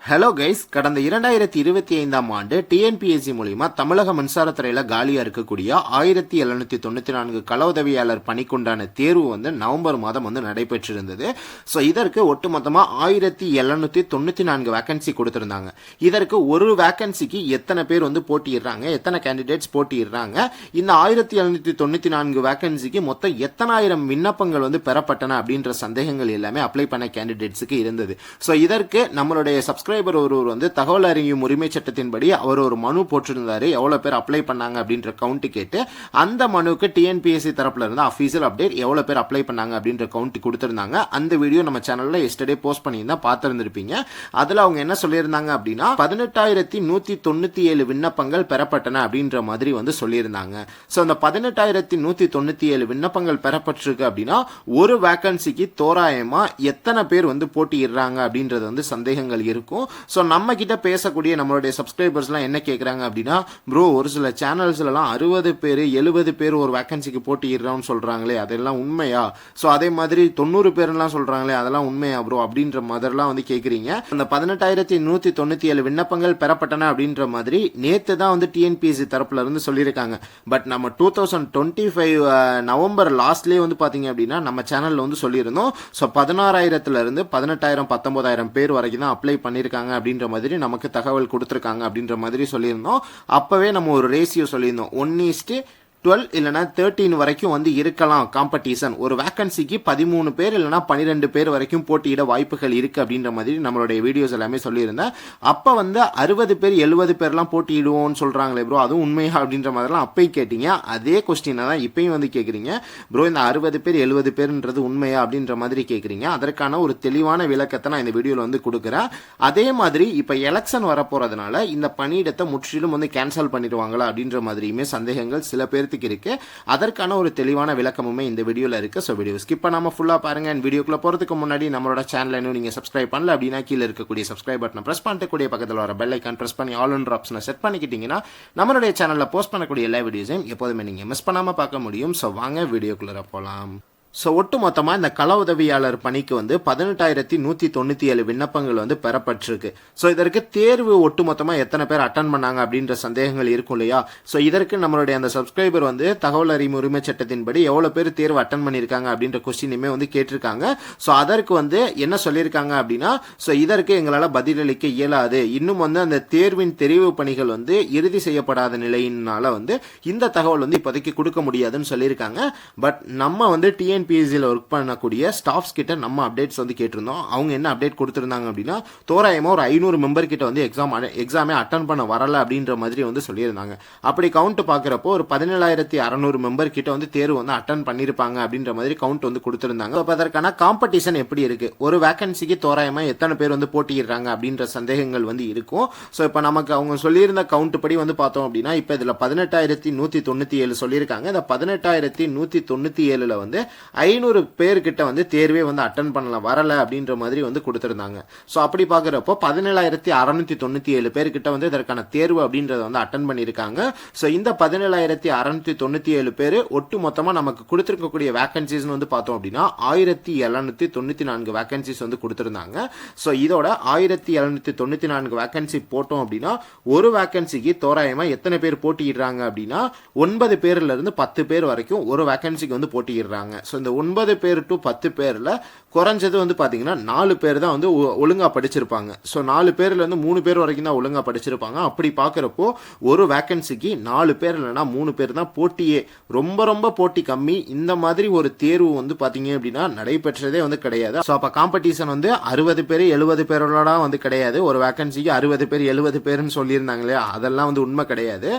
Hello guys, கடந்த 2025ஆம் ஆண்டு TNPSC மூலிமா தமிழக மின்சாரத்துறையில் காலியாக இருக்கக்கூடிய 1794 கள உதவியாளர் பணிக்குண்டான தேர்வு நவம்பர் மாதம் நடைபெற்றிருந்தது. ஸோ இதற்கு ஒட்டுமொத்தமாக 1794 வேகன்சி கொடுத்துருந்தாங்க. இதற்கு ஒரு வேகன்சிக்கு எத்தனை பேர் போட்டியிடுறாங்க, எத்தனை கேண்டிடேட்ஸ் போட்டியிடுறாங்க, இந்த 1794 வேகன்சிக்கு மொத்தம் எத்தனாயிரம் விண்ணப்பங்கள் பெறப்பட்டன அப்படின்ற சந்தேகங்கள் எல்லாமே அப்ளை பண்ண கேண்டிடேட்ஸுக்கு இருந்தது. ஸோ இதற்கு நம்மளுடைய சப்ஸ்கிரைபர் ஒருவர் தகவல் அறியும் உரிமை சட்டத்தின்படி அவர் ஒரு மனு போட்டிருந்தாரு, எவ்வளவு பேர் அப்ளை பண்ணாங்க அப்படின்ற கவுண்ட் கேட்டு. அந்த மனுக்கு டிஎன்பிஎஸ்சி தரப்புல இருந்து அபிஷியல் அப்டேட் எவ்வளவு பேர் அப்ளை பண்ணாங்க அப்படின்ற கவுண்ட் கொடுத்திருந்தாங்க. அந்த வீடியோ நம்ம சேனல்ல எஸ்டர்டே போஸ்ட் பண்ணியிருந்தா பார்த்திருந்திருப்பீங்க. அதுல அவங்க என்ன சொல்லியிருந்தாங்க அப்படின்னா 18,197 விண்ணப்பங்கள் பெறப்பட்டன அப்படின்ற மாதிரி சொல்லியிருந்தாங்க. ஸோ அந்த 18,197 விண்ணப்பங்கள் பெறப்பட்டிருக்கு அப்படின்னா ஒரு வேகன்சிக்கு தோராயமா எத்தனை பேர் போட்டியிடுறாங்க அப்படின்றது சந்தேகங்கள் இருக்கும். ஸோ நம்ம கிட்ட பேசக்கூடிய நம்மளுடைய சப்ஸ்கிரைபர்ஸ்லாம் என்ன கேட்குறாங்க அப்படின்னா, ப்ரோ ஒரு சில சேனல்ஸ்லாம் 60 பேர் 70 பேர் ஒரு வேகன்சிக்கு போட்டிடுறோம்னு சொல்றாங்களே, அதெல்லாம் உண்மையா? ஸோ அதே மாதிரி 90 பேர்லாம் சொல்றாங்களே, அதெல்லாம் உண்மையா ப்ரோ அப்படின்ற மாதிரிலாம் கேட்குறீங்க. அந்த 18,197 விண்ணப்பங்கள் பெறப்பட்டன அப்படின்ற மாதிரி நேற்று தான் டிஎன்பிஎஸ்சி தரப்புல இருந்து சொல்லியிருக்காங்க. பட் நம்ம 2025 நவம்பர் லாஸ்ட்லேயே பார்த்தீங்க அப்படின்னா நம்ம சேனல்ல சொல்லியிருந்தோம். ஸோ 16,000 இருந்து 18,000 19,000 பேர் வரைக்கும் தான் அப்ளை பண்ணியிருக்காங்க அப்படின்ற மாதிரி நமக்கு தகவல் கொடுத்துருக்காங்க அப்படின்ற மாதிரி சொல்லியிருந்தோம். அப்பவே நம்ம ஒரு ரேஷியோ சொல்லியிருந்தோம், 1:12 இல்லைனா 13 வரைக்கும் இருக்கலாம் காம்படிஷன். ஒரு வேகன்சிக்கு 13 பேர் இல்லைனா 12 பேர் வரைக்கும் போட்டியிட வாய்ப்புகள் இருக்கு அப்படின்ற மாதிரி நம்மளுடைய வீடியோஸ் எல்லாமே சொல்லியிருந்தேன். அப்போ 60 பேர் 70 பேர்லாம் போட்டியிடுவோம்னு சொல்றாங்களே ப்ரோ, அதுவும் உண்மையா அப்படின்ற மாதிரிலாம் அப்பயும் கேட்டீங்க. அதே கொஸ்டினை தான் இப்பயும் கேட்குறீங்க. ப்ரோ இந்த 60 பேர் 70 பேர்ன்றது உண்மையா அப்படின்ற மாதிரி கேட்குறீங்க. அதற்கான ஒரு தெளிவான விளக்கத்தை நான் இந்த வீடியோவில் கொடுக்குறேன். அதே மாதிரி இப்போ எலெக்ஷன் வரப்போறதுனால இந்த பணியிடத்தை முற்றிலும் கேன்சல் பண்ணிடுவாங்களா அப்படின்ற மாதிரியுமே சந்தேகங்கள் சில பேருக்கு இருக்கு. அதற்கான ஒரு தெளிவான விளக்கமுமே இந்த வீடியோல இருக்கு. சோ வீடியோ ஸ்கிப் பண்ணாம ஃபுல்லா பாருங்க. அண்ட் வீடியோக்குள்ள போறதுக்கு முன்னாடி நம்மளோட சேனலை இன்னும் நீங்க சப்ஸ்கிரைப் பண்ணல அப்படின்னா கீழே இருக்கக்கூடிய சப்ஸ்கிரைப் பட்டனை பிரஸ் பண்ணிட்டு கூடிய பக்கத்தில் வர பெல் ஐக்கான் பிரஸ் பண்ணி ஆல் என்ற ஆப்ஷனை செட் பண்ணிக்கிட்டீங்கன்னா நம்மளுடைய சேனல்ல போஸ்ட் பண்ணக்கூடிய எல்லா வீடியோஸையும் எப்போதுமே நீங்க மிஸ் பண்ணாம பார்க்க முடியும். சோ வாங்க வீடியோக்குள்ள போலாம். ஸோ ஒட்டு மொத்தமாக இந்த கள உதவியாளர் பணிக்கு 18,197 விண்ணப்பங்கள் பெறப்பட்டிருக்கு. ஸோ இதற்கு தேர்வு ஒட்டு மொத்தமாக எத்தனை பேர் அட்டன் பண்ணாங்க அப்படின்ற சந்தேகங்கள் இருக்கும் இல்லையா? ஸோ இதற்கு நம்மளுடைய அந்த சப்ஸ்கிரைபர் தகவல் அறியும் உரிமை சட்டத்தின்படி எவ்வளோ பேர் தேர்வு அட்டன் பண்ணியிருக்காங்க அப்படின்ற கொஸ்டினுமே கேட்டிருக்காங்க. ஸோ அதற்கு என்ன சொல்லியிருக்காங்க அப்படின்னா, ஸோ இதற்கு எங்களால் பதிலளிக்க இயலாது. இன்னும் அந்த தேர்வின் தெரிவு பணிகள் இறுதி செய்யப்படாத நிலையினால இந்த தகவல் இப்போதைக்கு கொடுக்க முடியாதுன்னு சொல்லியிருக்காங்க. பட் நம்ம டிஎன்பிஎஸ்சியில் ஒர்க் பண்ணக்கூடிய ஸ்டாஃப்ஸ் கிட்ட நம்ம அப்டேட்ஸ் கேட்டிருந்தோம். அவங்க என்ன அப்டேட் கொடுத்திருந்தாங்க அப்படின்னா, தோராயமா ஒரு 500 மெம்பர் கிட்ட எக்ஸாமே அட்டன் பண்ண வரல அப்படின்ற மாதிரி சொல்லியிருந்தாங்க. அப்படி கவுண்ட் பார்க்குறப்போ ஒரு 17,600 மெம்பர் கிட்ட தேர்வு அட்டன் பண்ணியிருப்பாங்க அப்படின்ற மாதிரி கவுண்ட் கொடுத்திருந்தாங்க. அப்போ அதற்கான காம்படிஷன் எப்படி இருக்கு, ஒரு வேகன்சிக்கு தோராயமா எத்தனை பேர் போட்டியிடுறாங்க அப்படின்ற சந்தேகங்கள் இருக்கும். ஸோ இப்போ நமக்கு அவங்க சொல்லியிருந்த கவுண்ட் படி பார்த்தோம் அப்படின்னா, இப்போ இதில் 18,197 சொல்லியிருக்காங்க. இந்த 18,197ல 500 பேர்கிட்ட தேர்வே அட்டன் பண்ணல வரல அப்படின்ற மாதிரி கொடுத்திருந்தாங்க. ஸோ அப்படி பார்க்குறப்போ 17,697 பேர்கிட்ட இதற்கான தேர்வு அப்படின்றத அட்டன் பண்ணியிருக்காங்க. ஸோ இந்த 17,697 பேர் ஒட்டு மொத்தமாக நமக்கு கொடுத்திருக்கக்கூடிய வேகன்சிஸ் பார்த்தோம் அப்படின்னா 1,794 வேகன்சிஸ் கொடுத்திருந்தாங்க. ஸோ இதோட 1,794 வேகன்சி போட்டோம் அப்படின்னா ஒரு வேகன்சிக்கு தோராயமா எத்தனை பேர் போட்டியிடுறாங்க அப்படின்னா 9 பேர்ல இருந்து 10 பேர் வரைக்கும் ஒரு வேகன்சிக்கு போட்டியிடுறாங்க. ஸோ இந்த 9 பேர் டு 10 பேர்ல குறைஞ்சது பார்த்தீங்கன்னா 4 பேர் தான் ஒழுங்கா படிச்சிருப்பாங்க. ஸோ 4 பேர்ல இருந்து 3 பேர் வரைக்கும் தான் ஒழுங்கா படிச்சிருப்பாங்க. அப்படி பார்க்குறப்போ ஒரு வேகன்சிக்கு 4 பேர் இல்லைன்னா 3 பேர் தான் போட்டியே. ரொம்ப ரொம்ப போட்டி கம்மி. இந்த மாதிரி ஒரு தேர்வு பார்த்தீங்க அப்படின்னா நடைபெற்றதே கிடையாது. ஸோ அப்போ காம்படிஷன் 60 பேர் 70 பேரோட கிடையாது. ஒரு வேகன்சிக்கு 60 பேர் 70 பேர்னு சொல்லியிருந்தாங்களே, அதெல்லாம் உண்மை கிடையாது.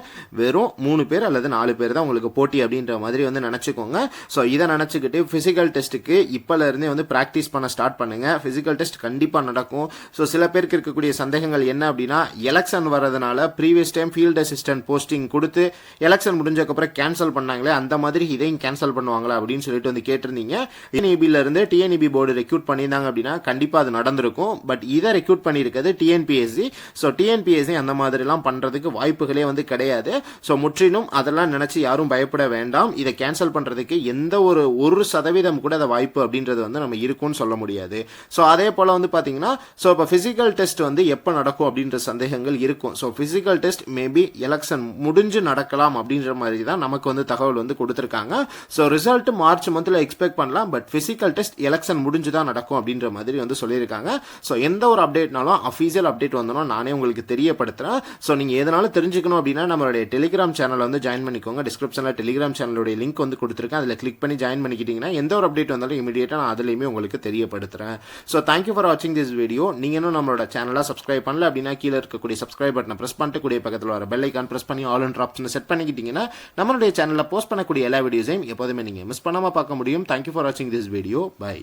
வெறும் 3 பேர் அல்லது 4 பேர் தான் உங்களுக்கு போட்டி அப்படின்ற மாதிரி நினைச்சுக்கோங்க. ஸோ இதை நினைச்சுக்கிட்டு பிசிக்கல் டெஸ்ட்டுக்கு இப்பல இருந்தே பிராக்டிஸ் பண்ண ஸ்டார்ட் பண்ணுங்க. பிசிக்கல் டெஸ்ட் கண்டிப்பா நடக்கும். ஸோ சில பேருக்கு இருக்கக்கூடிய சந்தேகங்கள் என்ன அப்படின்னா, எலெக்ஷன் வரதுனால previous time field assistant posting கொடுத்து எலெக்ஷன் முடிஞ்சக்கப்புறம் கேன்சல் பண்ணாங்களே, அந்த மாதிரி இதையும் கேன்சல் பண்ணுவாங்களா அப்படின்னு சொல்லிட்டு கேட்டிருந்தீங்க. டிஎன்இபில இருந்து டிஎன்இபி போர்டு ரெக்ரூட் பண்ணியிருந்தாங்க அப்படின்னா கண்டிப்பா அது நடந்திருக்கும். பட் இதை ரெக்ரூட் பண்ணியிருக்கிறது டிஎன்பிஎஸ்சி. ஸோ டிஎன்பிஎஸ்சி அந்த மாதிரிலாம் பண்றதுக்கு வாய்ப்புகளே கிடையாது. ஸோ முற்றிலும் அதெல்லாம் நினைச்சு யாரும் பயப்பட வேண்டாம். இதை கேன்சல் பண்றதுக்கு எந்த ஒரு 1% கூட அந்த வாய்ப்பு அப்படின்றது வந்து நம்ம இருக்கும்னு சொல்ல முடியாது. ஸோ அதே போல் வந்து பார்த்தீங்கன்னா ஸோ இப்போ ஃபிசிக்கல் டெஸ்ட் வந்து எப்போ நடக்கும் அப்படின்ற சந்தேகங்கள் இருக்கும். So physical test maybe election முடிஞ்சு நடக்கலாம் அப்படின்ற மாதிரி தான் நமக்கு வந்து தகவல் வந்து கொடுத்துருக்காங்க. ஸோ ரிசல்ட் மார்ச் மந்த்தில் எக்ஸ்பெக்ட் பண்ணலாம். பட் ஃபிசிக்கல் டெஸ்ட் எலெக்ஷன் முடிஞ்சு தான் நடக்கும் அப்படின்ற மாதிரி வந்து சொல்லியிருக்காங்க. ஸோ எந்த ஒரு அப்டேட்னாலும் அஃபீஷியல் அப்டேட் வந்தோம்னா நானே உங்களுக்கு தெரியப்படுத்துகிறேன். ஸோ நீங்கள் எதனாலும் தெரிஞ்சுக்கணும் அப்படின்னா நம்மளுடைய டெலிகிராம் சேனலை வந்து ஜாயின் பண்ணிக்கோங்க. டிஸ்கிரிப்ஷனில் டெலிகிராம் சேனலுடைய லிங்க் வந்து கொடுத்துருக்கேன். அதில் கிளிக் பண்ணி ஜாயின் பண்ணிக்கிட்டீங்கன்னா எந்த ஒரு அப்டேட் வந்தாலும் இமீடியட்டாக நான் அதுலேயுமே உங்களுக்கு தெரியப்படுத்துகிறேன். ஸோ தேங்க்யூ ஃபார் வாட்சிங் திஸ் வீடியோ. நீங்கள் இன்னும் நம்மளோட சேனலை சப்ஸ்கிரைப் பண்ணல அப்படின்னா கீழே இருக்கக்கூடிய சப்ஸ்கிரைப் பட்டனை ப்ரெஸ் பண்ணிட்டு கூடிய பக்கத்தில் வர பெல் ஐக்கான் ப்ரெஸ் பண்ணி ஆல் என்ற ஆப்ஷனை செட் பண்ணிக்கிட்டீங்கன்னா நம்மளுடைய சேனலில் போஸ்ட் பண்ணக்கூடிய எல்லா வீடியோஸையும் எப்போதுமே நீங்கள் மிஸ் பண்ணாமல் பார்க்க முடியும். தேங்க்யூ ஃபார் வாட்சிங் திஸ் வீடியோ. பை.